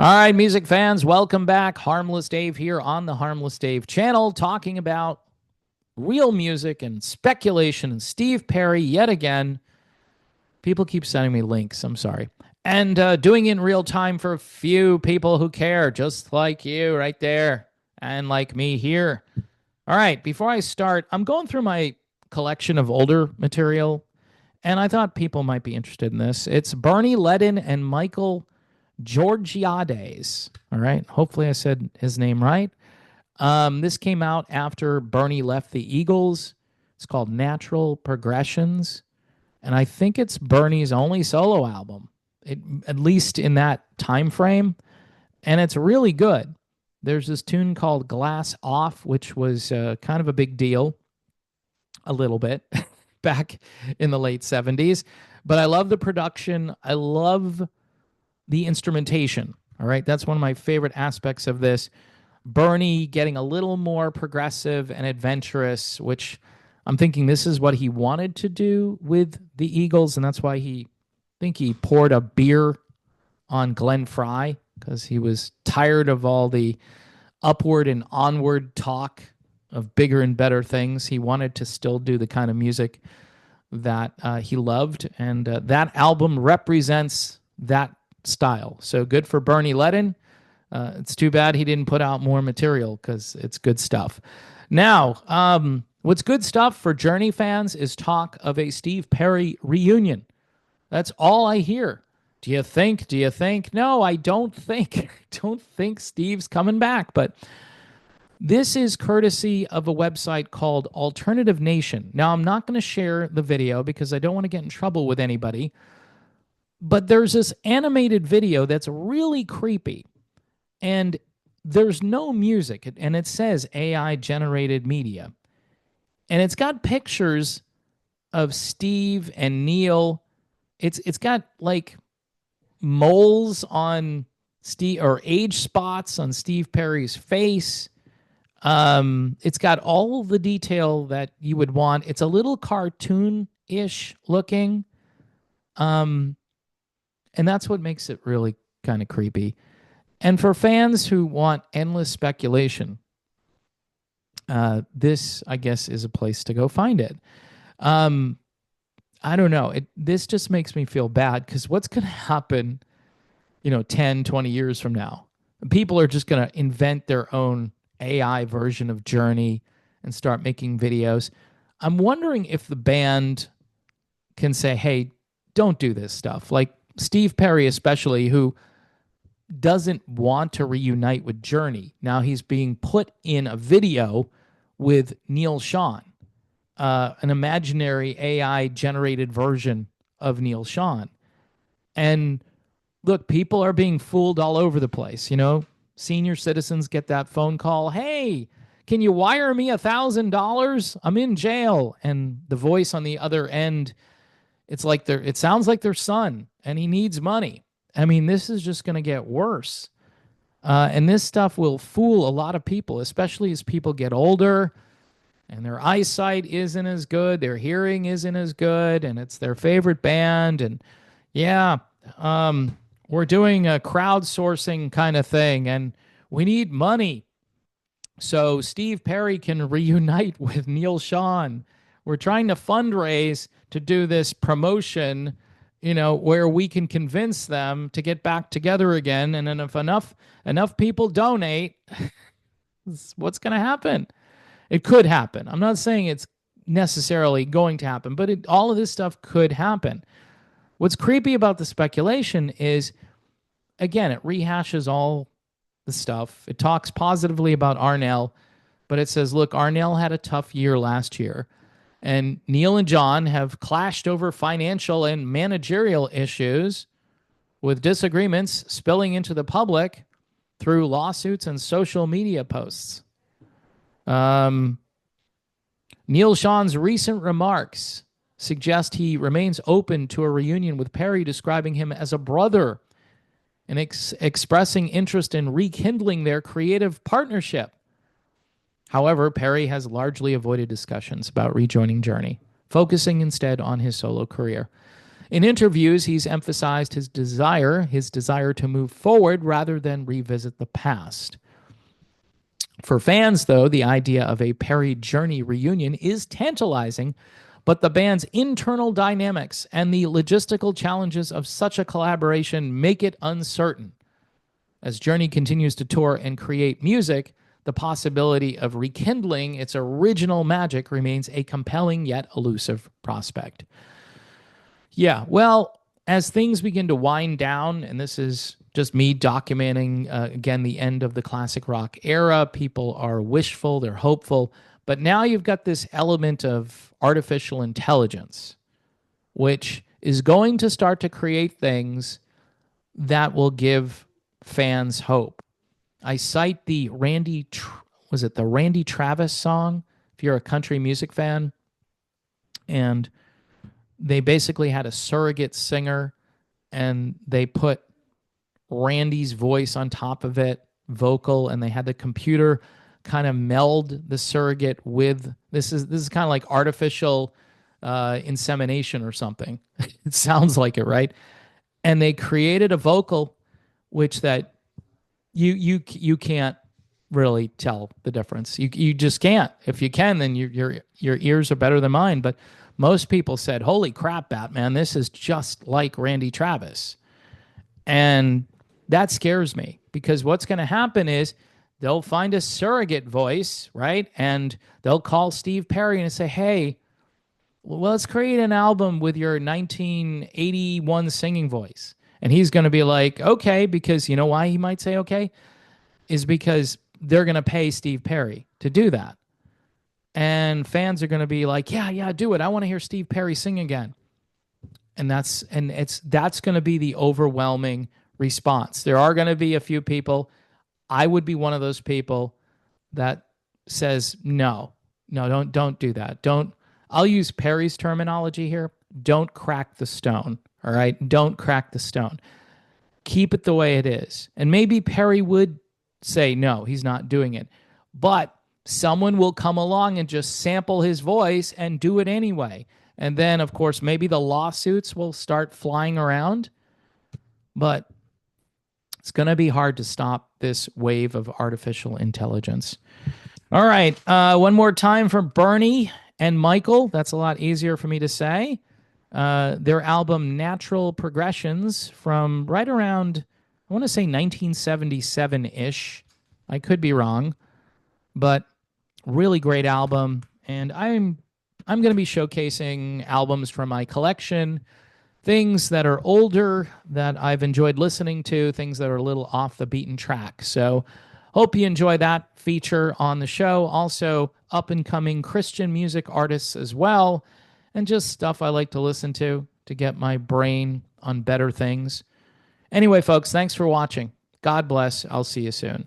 All right, music fans, welcome back. Harmless Dave here on the Harmless Dave channel, talking about real music and speculation and Steve Perry yet again. People keep sending me links. I'm sorry. And doing it in real time for a few people who care, just like you right there and like me here. All right, before I start, I'm going through my collection of older material, and I thought people might be interested in this. It's Bernie Leadon and Michael Georgiades. All right. Hopefully I said his name right. This came out after Bernie left the Eagles. It's called Natural Progressions. And I think it's Bernie's only solo album, at least in that time frame. And it's really good. There's this tune called Glass Off, which was kind of a big deal a little bit back in the late 70s. But I love the production. I love the instrumentation. All right. That's one of my favorite aspects of this. Bernie getting a little more progressive and adventurous, which I'm thinking this is what he wanted to do with the Eagles. And that's why I think he poured a beer on Glenn Frey, because he was tired of all the upward and onward talk of bigger and better things. He wanted to still do the kind of music that he loved. And that album represents that style. So good for Bernie Leadon. It's too bad he didn't put out more material, because it's good stuff. Now, what's good stuff for Journey fans is talk of a Steve Perry reunion. That's all I hear. Do you think? No, I don't think. I don't think Steve's coming back. But this is courtesy of a website called Alternative Nation. Now, I'm not going to share the video because I don't want to get in trouble with anybody. But there's this animated video that's really creepy. And there's no music. And it says AI-generated media. And it's got pictures of Steve and Neal. It's got like moles on Steve, or age spots on Steve Perry's face. It's got all the detail that you would want. It's a little cartoon-ish looking. And that's what makes it really kind of creepy. And for fans who want endless speculation, this, I guess, is a place to go find it. I don't know. This just makes me feel bad, because what's going to happen, 10, 20 years from now? People are just going to invent their own AI version of Journey and start making videos. I'm wondering if the band can say, hey, don't do this stuff. Like Steve Perry especially, who doesn't want to reunite with Journey. Now he's being put in a video with Neal Schon, an imaginary AI-generated version of Neal Schon. And look, people are being fooled all over the place. Senior citizens get that phone call. Hey, can you wire me $1,000? I'm in jail. And the voice on the other end, it sounds like their son, and he needs money. I mean, this is just going to get worse. And this stuff will fool a lot of people, especially as people get older and their eyesight isn't as good, their hearing isn't as good, and it's their favorite band. And yeah, we're doing a crowdsourcing kind of thing, and we need money so Steve Perry can reunite with Neal Schon. We're trying to fundraise to do this promotion, where we can convince them to get back together again. And then if enough people donate, what's going to happen? It could happen. I'm not saying it's necessarily going to happen, but all of this stuff could happen. What's creepy about the speculation is, again, it rehashes all the stuff. It talks positively about Arnell, but it says, look, Arnell had a tough year last year. And Neal and John have clashed over financial and managerial issues, with disagreements spilling into the public through lawsuits and social media posts. Neal Schon's recent remarks suggest he remains open to a reunion with Perry, describing him as a brother and expressing interest in rekindling their creative partnership. However, Perry has largely avoided discussions about rejoining Journey, focusing instead on his solo career. In interviews, he's emphasized his desire to move forward rather than revisit the past. For fans, though, the idea of a Perry Journey reunion is tantalizing, but the band's internal dynamics and the logistical challenges of such a collaboration make it uncertain. As Journey continues to tour and create music, the possibility of rekindling its original magic remains a compelling yet elusive prospect. Yeah, well, as things begin to wind down, and this is just me documenting, again, the end of the classic rock era, people are wishful, they're hopeful, but now you've got this element of artificial intelligence, which is going to start to create things that will give fans hope. I cite the Randy Travis song, if you're a country music fan, and they basically had a surrogate singer and they put Randy's voice on top of it, vocal, and they had the computer kind of meld the surrogate with this is kind of like artificial insemination or something. It sounds like it, right? And they created a vocal which that you can't really tell the difference. You just can't. If you can, then your ears are better than mine. But most people said, "Holy crap, Batman! This is just like Randy Travis," and that scares me because what's going to happen is they'll find a surrogate voice, right? And they'll call Steve Perry and say, "Hey, well, let's create an album with your 1981 singing voice." And he's going to be like, "Okay," because you know why he might say okay? Is because they're going to pay Steve Perry to do that. And fans are going to be like, yeah, do it. I want to hear Steve Perry sing again. And that's going to be the overwhelming response. There are going to be a few people. I would be one of those people that says, no, don't do that. I'll use Perry's terminology here. Don't crack the stone. All right. Don't crack the stone. Keep it the way it is. And maybe Perry would say, no, he's not doing it. But someone will come along and just sample his voice and do it anyway. And then, of course, maybe the lawsuits will start flying around. But it's going to be hard to stop this wave of artificial intelligence. All right. One more time for Bernie and Michael. That's a lot easier for me to say. Their album Natural Progressions from right around, I want to say 1977-ish. I could be wrong, but really great album. And I'm going to be showcasing albums from my collection, things that are older that I've enjoyed listening to, things that are a little off the beaten track. So hope you enjoy that feature on the show. Also, up-and-coming Christian music artists as well, and just stuff I like to listen to get my brain on better things. Anyway, folks, thanks for watching. God bless. I'll see you soon.